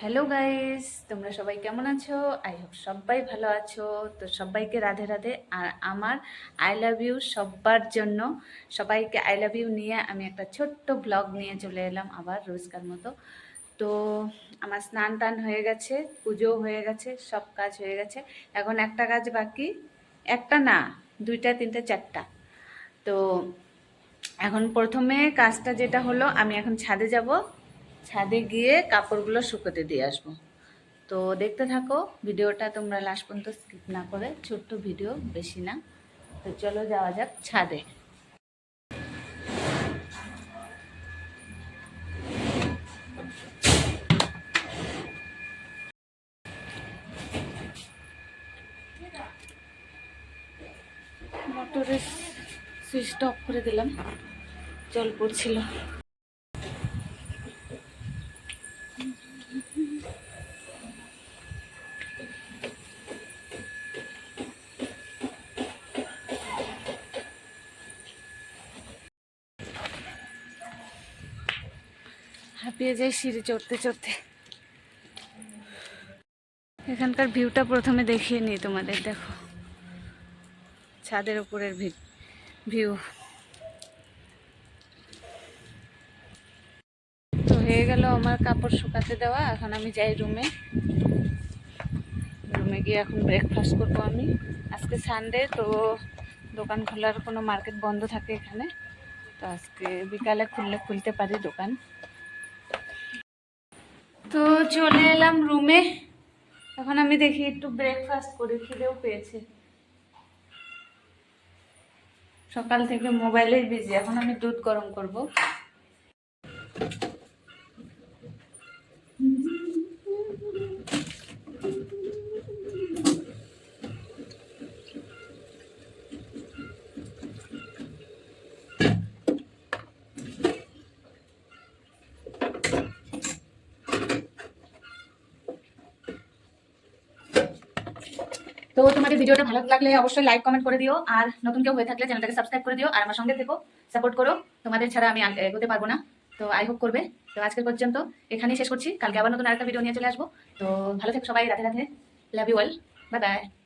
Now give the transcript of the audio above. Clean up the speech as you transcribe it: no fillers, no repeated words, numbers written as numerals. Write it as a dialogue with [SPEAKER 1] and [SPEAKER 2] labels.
[SPEAKER 1] Hello guys, তোমরা সবাই কেমন আছো? আই হোপ সবাই ভালো আছো। তো সবাইকে রাধে রাধে। আর আমার আই লাভ ইউ সবার জন্য, সবাইকে আই লাভ ইউ নিয়ে আমি একটা ছোট্ট ব্লগ নিয়ে চলে এলাম আবার রোজকার মতো। তো আমার স্নান টান হয়ে গেছে, পুজো হয়ে গেছে, সব কাজ হয়ে গেছে। এখন একটা কাজ বাকি, একটা না, দুইটা তিনটা চারটা। তো এখন প্রথমে কাজটা যেটা হলো, আমি এখন ছাদে যাব, ছাদে গিয়ে কাপড়গুলো শুকোতে দিয়ে আসবো। তো দেখতে থাকো ভিডিওটা তোমরা লাস্ট পর্যন্ত, স্কিপ না করে। ছোট্ট ভিডিও, বেশি না। তো চলো যাওয়া যাক ছাদে। মোটরের সুইচটা অফ করে দিলাম, জল পড়ছিল। হাঁপিয়ে যাই সিঁড়ি চড়তে চড়তে। এখানকার ভিউটা প্রথমে দেখিয়ে নিই তোমাদের। দেখো ছাদের উপরের ভিউ। তো হয়ে গেল আমার কাপড় শুকাতে দেওয়া। এখন আমি যাই রুমে। রুমে গিয়ে এখন ব্রেকফাস্ট করবো আমি। আজকে সানডে, তো দোকান খোলার কোনো মার্কেট বন্ধ থাকে এখানে। তো আজকে বিকালে খুলতে পারি দোকান। তো চলে এলাম রুমে। এখন আমি দেখি একটু ব্রেকফাস্ট করি, খিদেও পেয়েছে। সকাল থেকে মোবাইলেই বিজি। এখন আমি দুধ গরম করব। তো তোমাদের ভিডিওটা ভালো লাগলে অবশ্যই লাইক কমেন্ট করে দিও, আর নতুন কেউ হয়ে থাকলে চ্যানেলটাকে সাবস্ক্রাইব করে দিও, আর আমার সঙ্গে থেকো, সাপোর্ট করো। তোমাদের ছাড়া আমি এগোতে পারবো না। তো আই হোপ করবে। তো আজকের পর্যন্ত এখানেই শেষ করছি। কালকে আবার নতুন আরেকটা ভিডিও নিয়ে চলে আসবো। তো ভালো থেকো সবাই। Radhe Radhe. Love you all. Bye by.